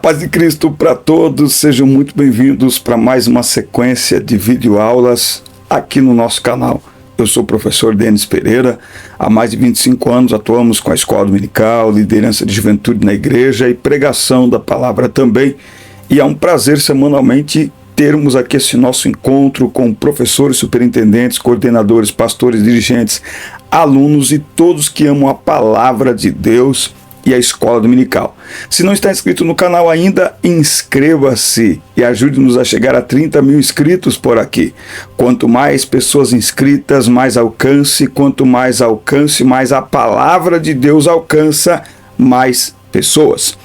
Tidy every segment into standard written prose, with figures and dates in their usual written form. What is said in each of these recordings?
paz de Cristo para todos, sejam muito bem-vindos para mais uma sequência de videoaulas aqui no nosso canal. Eu sou o professor Denis Pereira, há mais de 25 anos atuamos com a escola dominical, liderança de juventude na igreja e pregação da palavra também. E é um prazer semanalmente termos aqui esse nosso encontro com professores, superintendentes, coordenadores, pastores, dirigentes, alunos e todos que amam a palavra de Deus e a escola dominical. Se não está inscrito no canal ainda, inscreva-se e ajude-nos a chegar a 30 mil inscritos por aqui. Quanto mais pessoas inscritas, mais alcance. Quanto mais alcance, mais a palavra de Deus alcança mais pessoas.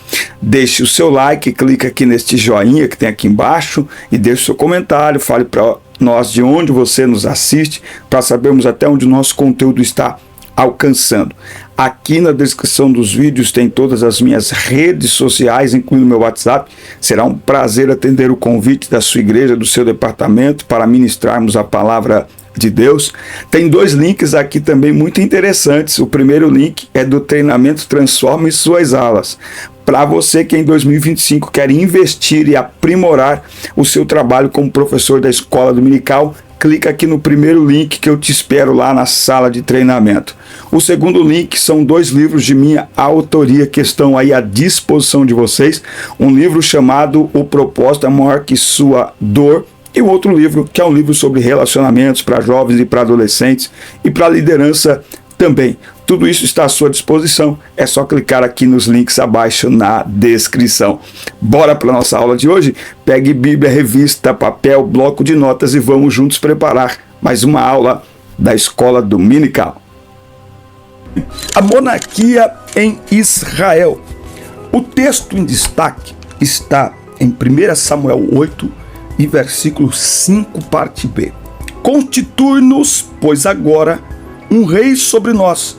Deixe o seu like, clique aqui neste joinha que tem aqui embaixo e deixe o seu comentário, fale para nós de onde você nos assiste, para sabermos até onde o nosso conteúdo está alcançando. Aqui na descrição dos vídeos tem todas as minhas redes sociais, incluindo meu WhatsApp. Será um prazer atender o convite da sua igreja, do seu departamento, para ministrarmos a palavra de Deus. Tem dois links aqui também muito interessantes. O primeiro link é do treinamento Transforme Suas Alas. Para você que em 2025 quer investir e aprimorar o seu trabalho como professor da escola dominical, clica aqui no primeiro link que eu te espero lá na sala de treinamento. O segundo link são dois livros de minha autoria que estão aí à disposição de vocês. Um livro chamado O Propósito é Maior que Sua Dor e o outro livro que é um livro sobre relacionamentos para jovens e para adolescentes e para liderança também. Tudo isso está à sua disposição, é só clicar aqui nos links abaixo na descrição. Bora para a nossa aula de hoje? Pegue Bíblia, revista, papel, bloco de notas e vamos juntos preparar mais uma aula da escola dominical. A monarquia em Israel. O texto em destaque está em 1 Samuel 8 e versículo 5, parte B. Constitui-nos, pois agora, um rei sobre nós,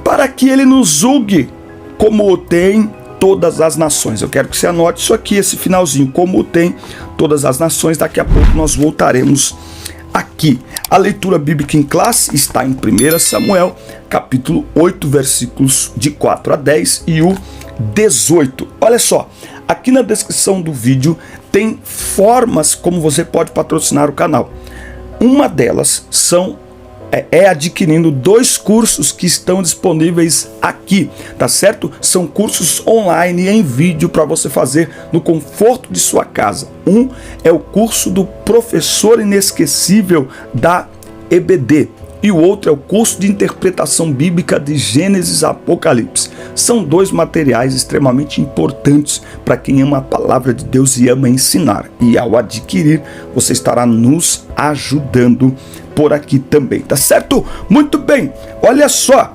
para que ele nos julgue como o tem todas as nações. Eu quero que você anote isso aqui, esse finalzinho, como o tem todas as nações. Daqui a pouco nós voltaremos aqui. A leitura bíblica em classe está em 1 Samuel, capítulo 8, versículos de 4 a 10 e o 18. Olha só, aqui na descrição do vídeo tem formas como você pode patrocinar o canal. Uma delas é adquirindo dois cursos que estão disponíveis aqui, tá certo? São cursos online em vídeo para você fazer no conforto de sua casa. Um é o curso do Professor Inesquecível da EBD e o outro é o curso de interpretação bíblica de Gênesis Apocalipse. São dois materiais extremamente importantes para quem ama a palavra de Deus e ama ensinar. E ao adquirir, você estará nos ajudando por aqui também, tá certo? Muito bem, olha só.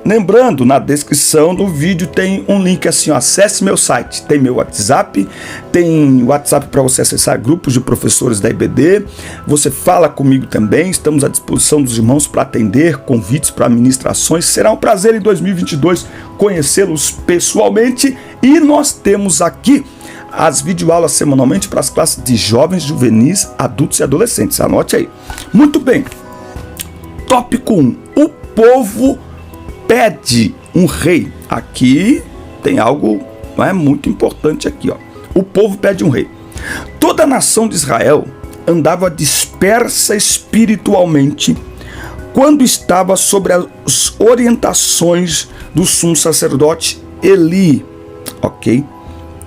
Lembrando, na descrição do vídeo tem um link assim, ó, acesse meu site, tem meu WhatsApp, tem WhatsApp para você acessar grupos de professores da IBD, você fala comigo também, estamos à disposição dos irmãos para atender, convites para ministrações, será um prazer em 2022 conhecê-los pessoalmente e nós temos aqui as videoaulas semanalmente para as classes de jovens, juvenis, adultos e adolescentes, anote aí. Muito bem, tópico 1, o povo pede um rei. Aqui tem algo muito importante aqui, ó. O povo pede um rei. Toda a nação de Israel andava dispersa espiritualmente quando estava sob as orientações do sumo sacerdote Eli, ok?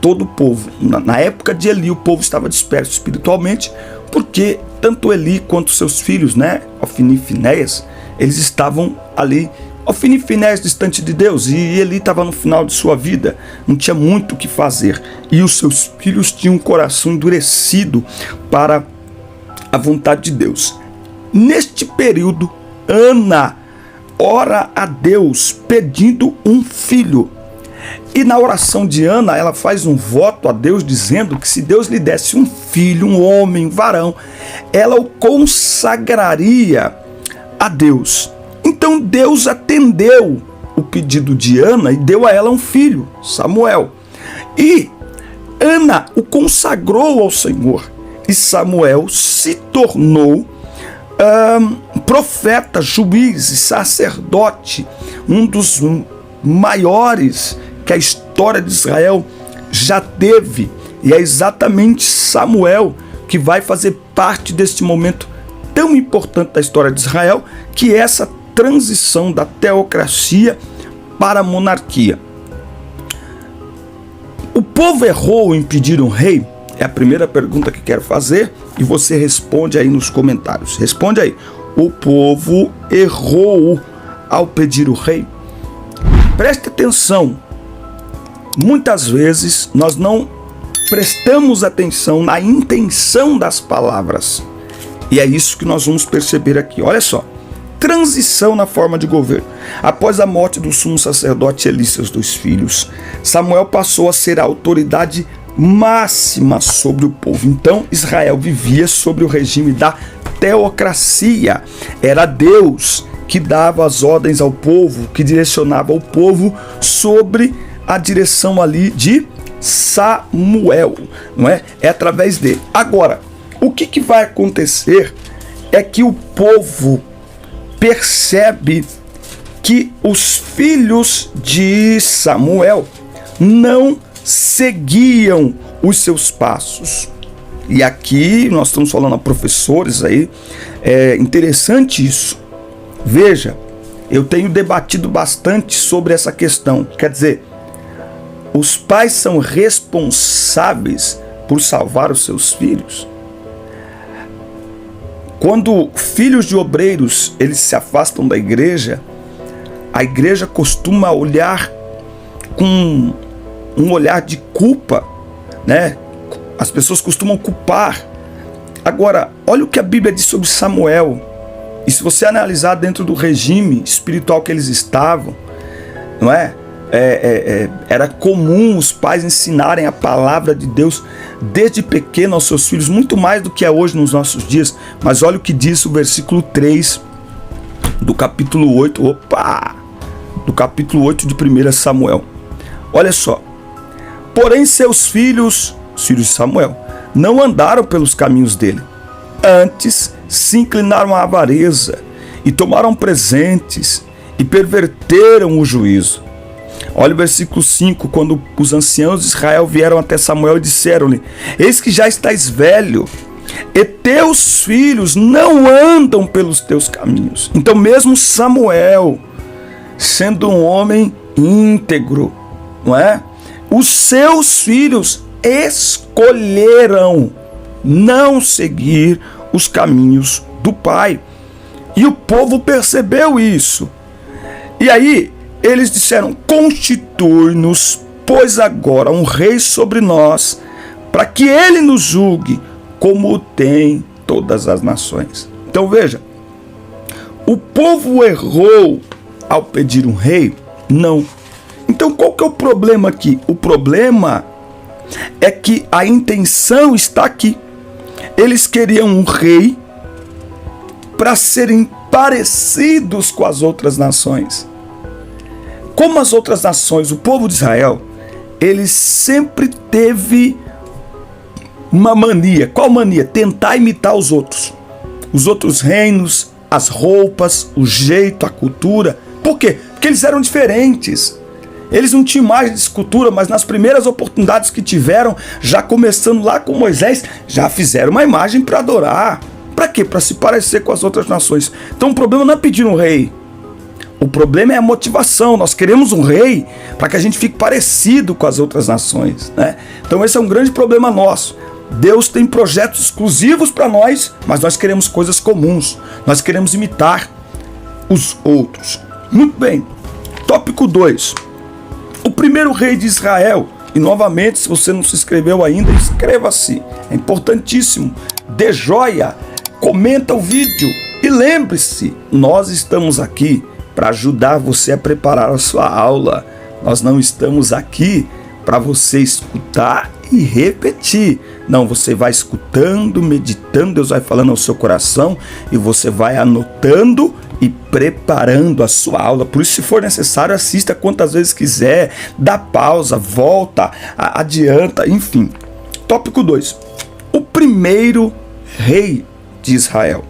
Todo o povo, na época de Eli, o povo estava disperso espiritualmente, porque tanto Eli quanto seus filhos, Ofni e Finéias, eles estavam ali. Ofni e Finéias distante de Deus, e Eli estava no final de sua vida, não tinha muito o que fazer, e os seus filhos tinham um coração endurecido para a vontade de Deus. Neste período, Ana ora a Deus pedindo um filho. E na oração de Ana, ela faz um voto a Deus dizendo que se Deus lhe desse um filho, um homem, um varão, ela o consagraria a Deus. Então Deus atendeu o pedido de Ana e deu a ela um filho, Samuel. E Ana o consagrou ao Senhor. E Samuel se tornou profeta, juiz e sacerdote, um dos maiores que a história de Israel já teve, e é exatamente Samuel que vai fazer parte deste momento tão importante da história de Israel, que é essa transição da teocracia para a monarquia. O povo errou em pedir um rei? É a primeira pergunta que quero fazer e você responde aí nos comentários. Responde aí. O povo errou ao pedir o rei? Preste atenção. Muitas vezes nós não prestamos atenção na intenção das palavras. E é isso que nós vamos perceber aqui. Olha só. Transição na forma de governo. Após a morte do sumo sacerdote Eli e seus 2 filhos, Samuel passou a ser a autoridade máxima sobre o povo. Então Israel vivia sobre o regime da teocracia. Era Deus que dava as ordens ao povo, que direcionava o povo sobre a direção ali de Samuel, não é? É através dele. Agora, o que vai acontecer é que o povo percebe que os filhos de Samuel não seguiam os seus passos. E aqui nós estamos falando a professores aí, é interessante isso. Veja, eu tenho debatido bastante sobre essa questão. Quer dizer, os pais são responsáveis por salvar os seus filhos? Quando filhos de obreiros eles se afastam da igreja, a igreja costuma olhar com um olhar de culpa, né? As pessoas costumam culpar. Agora, olha o que a Bíblia diz sobre Samuel. E se você analisar dentro do regime espiritual que eles estavam, não é? Era comum os pais ensinarem a palavra de Deus desde pequeno aos seus filhos, muito mais do que é hoje nos nossos dias. Mas olha o que diz o versículo 3 do capítulo 8, do capítulo 8 de 1 Samuel. Olha só. Porém seus filhos, os filhos de Samuel, não andaram pelos caminhos dele. Antes se inclinaram à avareza e tomaram presentes e perverteram o juízo. Olha o versículo 5, quando os anciãos de Israel vieram até Samuel e disseram-lhe: eis que já estás velho, e teus filhos não andam pelos teus caminhos. Então mesmo Samuel, sendo um homem íntegro, não é? Os seus filhos escolheram não seguir os caminhos do pai. E o povo percebeu isso. E aí eles disseram: constitui-nos, pois agora um rei sobre nós, para que ele nos julgue, como tem todas as nações. Então veja, o povo errou ao pedir um rei? Não. Então qual que é o problema aqui? O problema é que a intenção está aqui. Eles queriam um rei para serem parecidos com as outras nações. Como as outras nações, o povo de Israel, ele sempre teve uma mania. Qual mania? Tentar imitar os outros reinos, as roupas, o jeito, a cultura. Por quê? Porque eles eram diferentes. Eles não tinham imagem de escultura, mas nas primeiras oportunidades que tiveram, já começando lá com Moisés, já fizeram uma imagem para adorar. Para quê? Para se parecer com as outras nações. Então o problema não é pedir um rei. O problema é a motivação. Nós queremos um rei para que a gente fique parecido com as outras nações, né? Então esse é um grande problema nosso. Deus tem projetos exclusivos para nós, mas nós queremos coisas comuns. Nós queremos imitar os outros. Muito bem. Tópico 2. O primeiro rei de Israel. E novamente, se você não se inscreveu ainda, inscreva-se. É importantíssimo. Dê joia. Comenta o vídeo. E lembre-se, nós estamos aqui para ajudar você a preparar a sua aula. Nós não estamos aqui para você escutar e repetir. Não, você vai escutando, meditando, Deus vai falando ao seu coração e você vai anotando e preparando a sua aula. Por isso, se for necessário, assista quantas vezes quiser, dá pausa, volta, adianta, enfim. Tópico 2. O primeiro rei de Israel.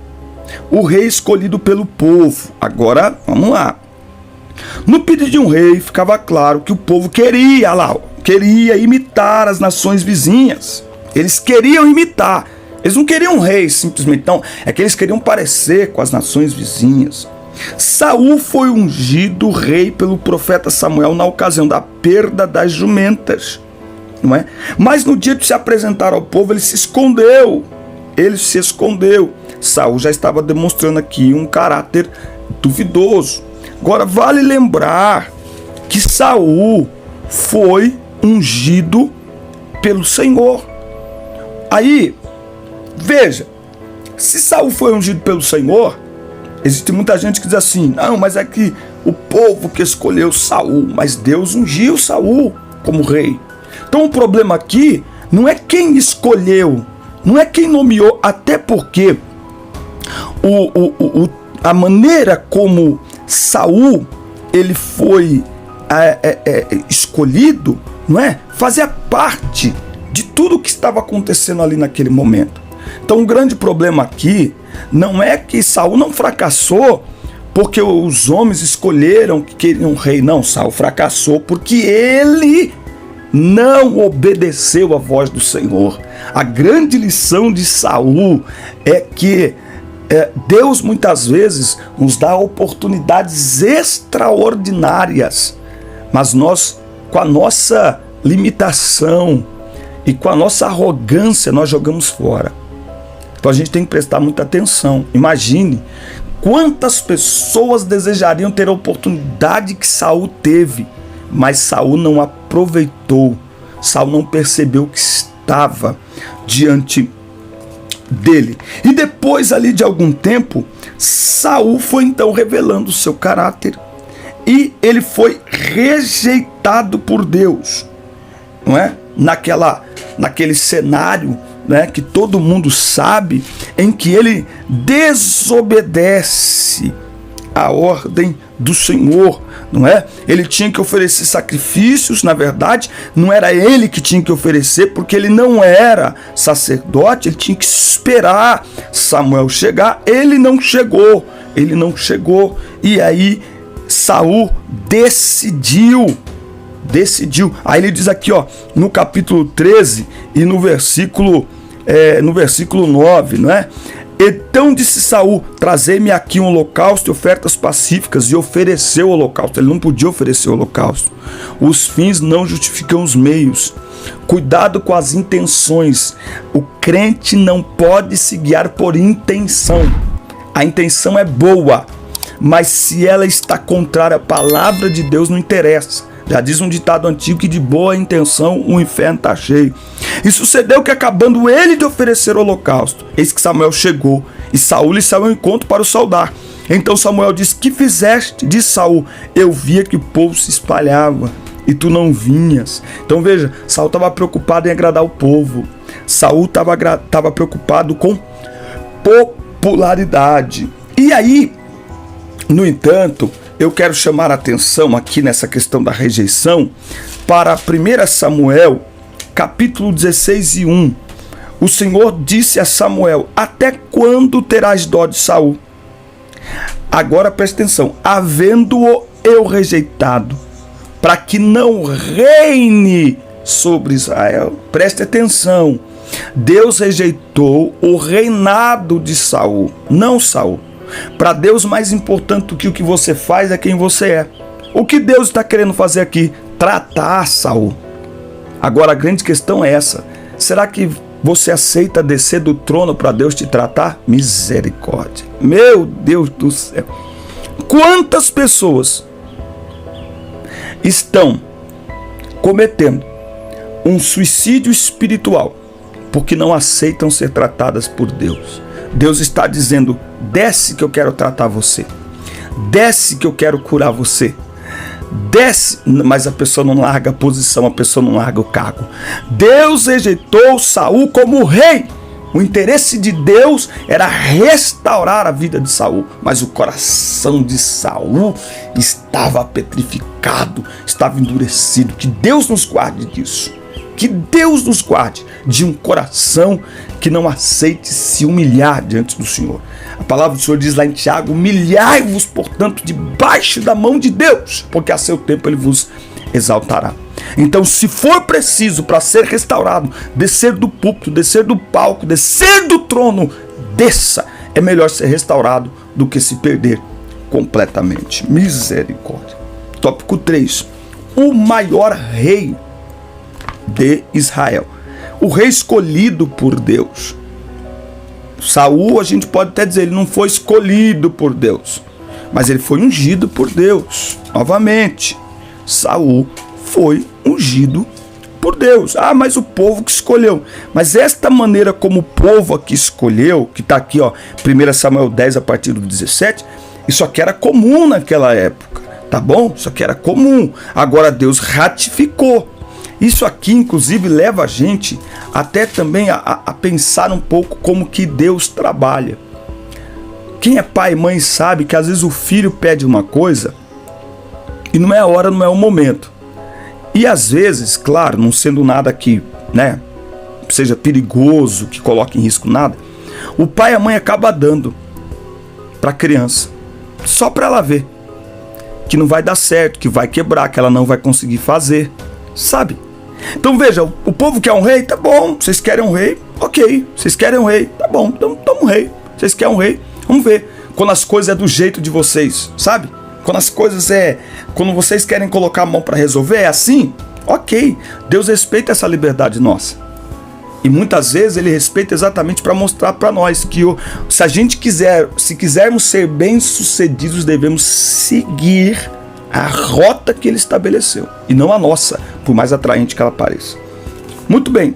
O rei escolhido pelo povo. Agora, vamos lá. No pedido de um rei, ficava claro que o povo queria queria imitar as nações vizinhas. Eles queriam imitar. Eles não queriam um rei simplesmente, não. É que eles queriam parecer com as nações vizinhas. Saul foi ungido rei pelo profeta Samuel na ocasião da perda das jumentas, não é? Mas no dia de se apresentar ao povo, ele se escondeu. Saul já estava demonstrando aqui um caráter duvidoso. Agora vale lembrar que Saul foi ungido pelo Senhor. Aí, veja, se Saul foi ungido pelo Senhor, existe muita gente que diz assim: não, mas é que o povo que escolheu Saul, mas Deus ungiu Saul como rei. Então o problema aqui não é quem escolheu, não é quem nomeou, até porque a maneira como Saul ele foi escolhido, não é? Fazia parte de tudo o que estava acontecendo ali naquele momento. Então o grande problema aqui não é que Saul não fracassou porque os homens escolheram que queriam um rei. Não, Saul fracassou porque ele não obedeceu à voz do Senhor. A grande lição de Saul é que Deus muitas vezes nos dá oportunidades extraordinárias, mas nós, com a nossa limitação e com a nossa arrogância, nós jogamos fora. Então a gente tem que prestar muita atenção. Imagine quantas pessoas desejariam ter a oportunidade que Saul teve, mas Saul não aproveitou. Saul não percebeu que estava diante dele. E depois ali de algum tempo, Saul foi então revelando o seu caráter e ele foi rejeitado por Deus, não é? Naquele cenário, né, que todo mundo sabe, em que ele desobedece a ordem do Senhor, não é? Ele tinha que oferecer sacrifícios, na verdade, não era ele que tinha que oferecer, porque ele não era sacerdote, ele tinha que esperar Samuel chegar, ele não chegou, e aí Saul decidiu. Aí ele diz aqui, ó, no capítulo 13 e no versículo 9, não é? Então disse Saul: trazei-me aqui um holocausto e ofertas pacíficas, e ofereceu o holocausto. Ele não podia oferecer o holocausto. Os fins não justificam os meios. Cuidado com as intenções. O crente não pode se guiar por intenção. A intenção é boa, mas se ela está contrária à palavra de Deus, não interessa. Já diz um ditado antigo que de boa intenção o inferno está cheio. E sucedeu que, acabando ele de oferecer o holocausto, eis que Samuel chegou, e Saul lhe saiu ao encontro para o saudar. Então Samuel disse: que fizeste? Disse Saul: eu via que o povo se espalhava e tu não vinhas. Então veja, Saul estava preocupado em agradar o povo. Saul estava preocupado com popularidade. E aí, no entanto, eu quero chamar a atenção aqui nessa questão da rejeição para 1 Samuel, capítulo 16 e 1. O Senhor disse a Samuel: até quando terás dó de Saul? Agora presta atenção: havendo-o eu rejeitado, para que não reine sobre Israel. Preste atenção: Deus rejeitou o reinado de Saul, não Saul. Para Deus, mais importante do que o que você faz é quem você é. O que Deus está querendo fazer aqui? Tratar Saul. Agora a grande questão é essa: será que você aceita descer do trono para Deus te tratar? Misericórdia. Meu Deus do céu. Quantas pessoas estão cometendo um suicídio espiritual porque não aceitam ser tratadas por Deus? Deus está dizendo: desce que eu quero tratar você, desce que eu quero curar você, desce. Mas a pessoa não larga a posição, a pessoa não larga o cargo. Deus rejeitou Saul como rei. O interesse de Deus era restaurar a vida de Saul, mas o coração de Saul estava petrificado, estava endurecido. Que Deus nos guarde disso. Que Deus nos guarde de um coração que não aceite se humilhar diante do Senhor. A palavra do Senhor diz lá em Tiago: humilhai-vos, portanto, debaixo da mão de Deus, porque a seu tempo Ele vos exaltará. Então, se for preciso para ser restaurado, descer do púlpito, descer do palco, descer do trono, desça. É melhor ser restaurado do que se perder completamente. Misericórdia. Tópico 3. O maior rei de Israel. O rei escolhido por Deus. Saul, a gente pode até dizer, ele não foi escolhido por Deus, mas ele foi ungido por Deus. Novamente, Saul foi ungido por Deus. Ah, mas o povo que escolheu. Mas esta maneira como o povo aqui escolheu, que está aqui, ó, 1 Samuel 10, a partir do 17, isso aqui era comum naquela época, tá bom? Isso aqui era comum. Agora Deus ratificou. Isso aqui, inclusive, leva a gente até também a pensar um pouco como que Deus trabalha. Quem é pai e mãe sabe que às vezes o filho pede uma coisa e não é a hora, não é o momento. E às vezes, claro, não sendo nada que, né, seja perigoso, que coloque em risco nada, o pai e a mãe acabam dando para a criança, só para ela ver que não vai dar certo, que vai quebrar, que ela não vai conseguir fazer, sabe? Então veja, o povo quer um rei, tá bom, vocês querem um rei, ok, vocês querem um rei, tá bom, então toma um rei, vocês querem um rei, vamos ver, quando as coisas é do jeito de vocês, sabe? Quando as coisas quando vocês querem colocar a mão para resolver, é assim, ok, Deus respeita essa liberdade nossa. E muitas vezes ele respeita exatamente para mostrar para nós que se quisermos ser bem-sucedidos, devemos seguir a rota que ele estabeleceu, e não a nossa, por mais atraente que ela pareça. Muito bem,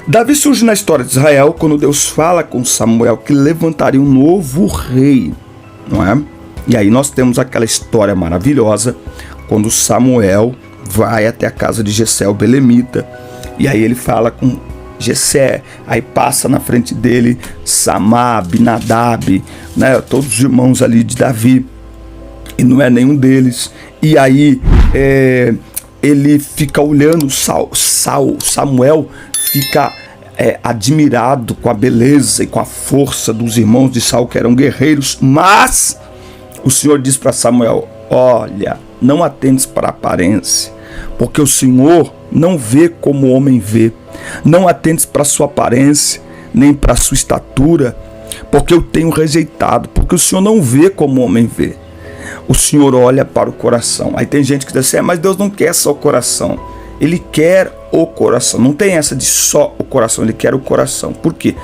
Davi surge na história de Israel quando Deus fala com Samuel que levantaria um novo rei, não é? E aí nós temos aquela história maravilhosa, quando Samuel vai até a casa de Jessé, o belemita, e aí ele fala com Jessé, aí passa na frente dele Samá, Abinadab, né, todos os irmãos ali de Davi, e não é nenhum deles. E aí ele fica olhando, Samuel fica admirado com a beleza e com a força dos irmãos de Saul, que eram guerreiros, mas o Senhor diz para Samuel: olha, não atentes para a aparência, porque o Senhor não vê como o homem vê. Não atentes para a sua aparência, nem para a sua estatura, porque eu tenho rejeitado, porque o Senhor não vê como o homem vê. O Senhor olha para o coração. Aí tem gente que diz assim, mas Deus não quer só o coração. Ele quer o coração. Não tem essa de só o coração, ele quer o coração. Por quê?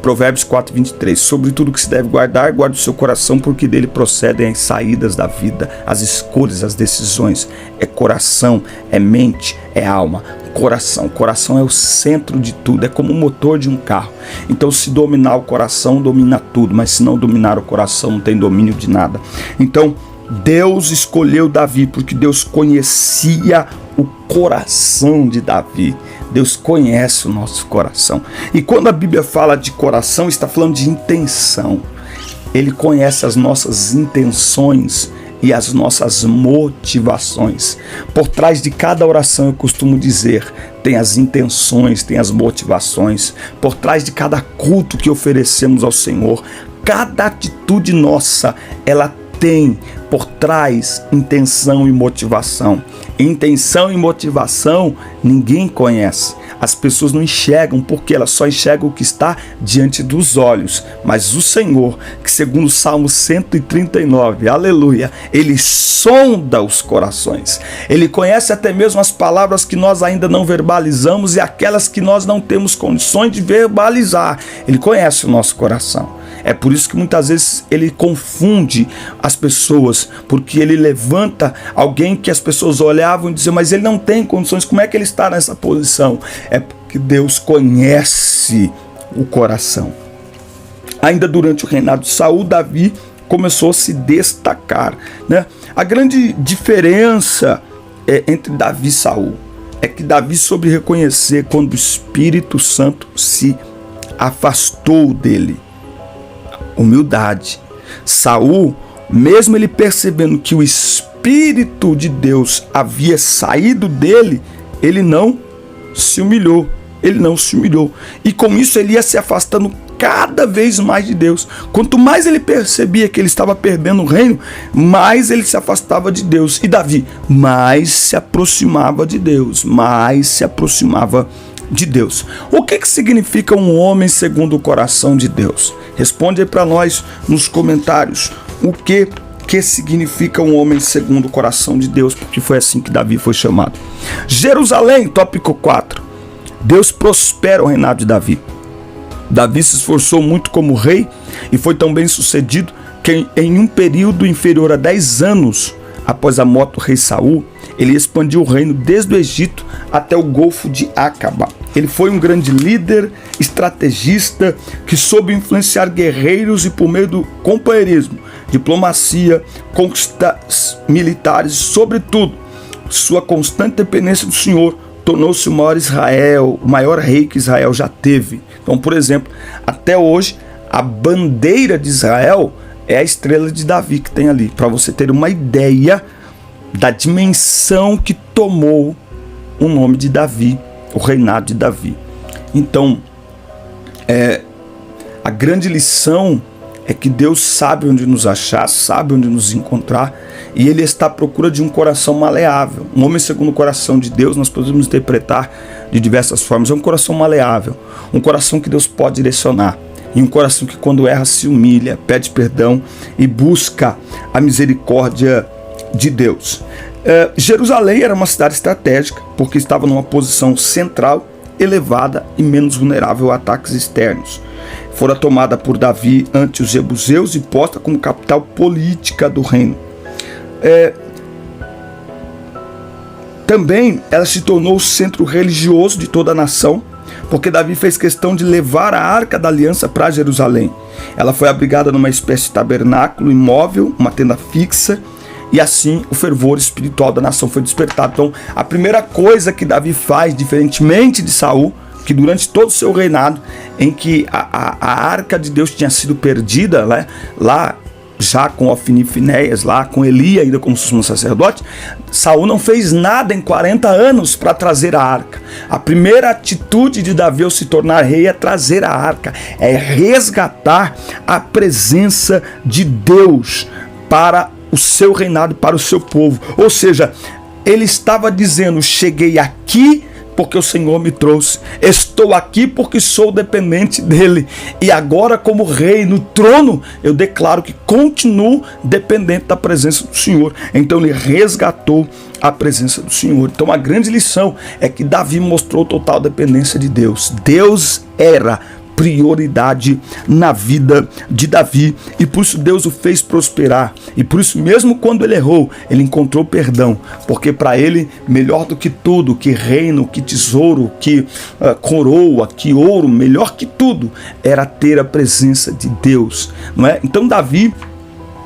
Provérbios 4:23, sobre tudo que se deve guardar, guarde o seu coração, porque dele procedem as saídas da vida, as escolhas, as decisões. É coração, é mente, é alma. Coração é o centro de tudo, é como o motor de um carro. Então, se dominar o coração, domina tudo, mas se não dominar o coração, não tem domínio de nada. Então, Deus escolheu Davi porque Deus conhecia o coração de Davi. Deus conhece o nosso coração. E quando a Bíblia fala de coração, está falando de intenção. Ele conhece as nossas intenções e as nossas motivações. Por trás de cada oração, eu costumo dizer, tem as intenções, tem as motivações. Por trás de cada culto que oferecemos ao Senhor, cada atitude nossa, ela tem por trás intenção e motivação. Intenção e motivação ninguém conhece. As pessoas não enxergam porque elas só enxergam o que está diante dos olhos. Mas o Senhor, que segundo o Salmo 139, aleluia, Ele sonda os corações. Ele conhece até mesmo as palavras que nós ainda não verbalizamos e aquelas que nós não temos condições de verbalizar. Ele conhece o nosso coração. É por isso que muitas vezes ele confunde as pessoas, porque ele levanta alguém que as pessoas olhavam e diziam, mas ele não tem condições, como é que ele está nessa posição? É porque Deus conhece o coração. Ainda durante o reinado de Saul, Davi começou a se destacar, né? A grande diferença entre Davi e Saul é que Davi soube reconhecer quando o Espírito Santo se afastou dele. Humildade. Saul, mesmo ele percebendo que o Espírito de Deus havia saído dele, ele não se humilhou. E com isso ele ia se afastando cada vez mais de Deus. Quanto mais ele percebia que ele estava perdendo o reino, mais ele se afastava de Deus. E Davi mais se aproximava de Deus, mais se aproximava de Deus. O que significa um homem segundo o coração de Deus? Responde aí para nós nos comentários. O que significa um homem segundo o coração de Deus? Porque foi assim que Davi foi chamado. Jerusalém, tópico 4. Deus prospera o reinado de Davi. Davi se esforçou muito como rei e foi tão bem sucedido que em um período inferior a 10 anos após a morte do rei Saul, ele expandiu o reino desde o Egito até o Golfo de Acaba. Ele foi um grande líder, estrategista, que soube influenciar guerreiros e por meio do companheirismo, diplomacia, conquistas militares, sobretudo, sua constante dependência do Senhor, tornou-se o maior rei que Israel já teve. Então, por exemplo, até hoje, a bandeira de Israel é a estrela de Davi que tem ali, para você ter uma ideia da dimensão que tomou o nome de Davi, o reinado de Davi. Então, a grande lição é que Deus sabe onde nos achar, sabe onde nos encontrar, e Ele está à procura de um coração maleável. Um homem segundo o coração de Deus, nós podemos interpretar de diversas formas. É um coração maleável, um coração que Deus pode direcionar, e um coração que quando erra se humilha, pede perdão e busca a misericórdia de Deus. Jerusalém era uma cidade estratégica, porque estava numa posição central, elevada e menos vulnerável a ataques externos. Fora tomada por Davi ante os jebuseus e posta como capital política do reino. Também ela se tornou o centro religioso de toda a nação, porque Davi fez questão de levar a Arca da Aliança para Jerusalém. Ela foi abrigada numa espécie de tabernáculo imóvel, uma tenda fixa, e assim o fervor espiritual da nação foi despertado. Então, a primeira coisa que Davi faz, diferentemente de Saul, que durante todo o seu reinado, em que a Arca de Deus tinha sido perdida, né, lá já com Ofni e Finéias, lá com Eli ainda como sumo sacerdote, Saul não fez nada em 40 anos para trazer a arca. A primeira atitude de Davi ao se tornar rei é trazer a arca, é resgatar a presença de Deus para o seu reinado, para o seu povo. Ou seja, ele estava dizendo: cheguei aqui porque o Senhor me trouxe, estou aqui porque sou dependente dele, e agora como rei no trono, eu declaro que continuo dependente da presença do Senhor. Então ele resgatou a presença do Senhor. Então a grande lição é que Davi mostrou total dependência de Deus. Deus era prioridade na vida de Davi, e por isso Deus o fez prosperar, e por isso mesmo quando ele errou, ele encontrou perdão, porque para ele melhor do que tudo, que reino, que tesouro, que coroa, que ouro, melhor que tudo era ter a presença de Deus, não é? Então Davi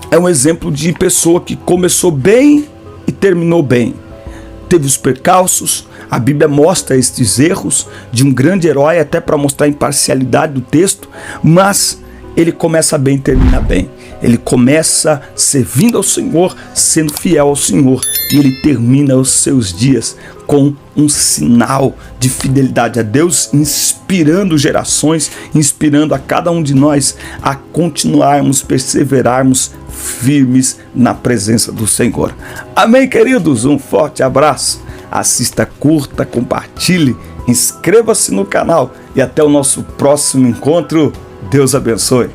é um exemplo de pessoa que começou bem e terminou bem. Teve os percalços, a Bíblia mostra estes erros de um grande herói, até para mostrar a imparcialidade do texto, mas ele começa bem e termina bem. Ele começa servindo ao Senhor, sendo fiel ao Senhor, e ele termina os seus dias com um sinal de fidelidade a Deus, inspirando gerações, inspirando a cada um de nós a continuarmos, perseverarmos firmes na presença do Senhor. Amém, queridos? Um forte abraço. Assista, curta, compartilhe, inscreva-se no canal e até o nosso próximo encontro. Deus abençoe.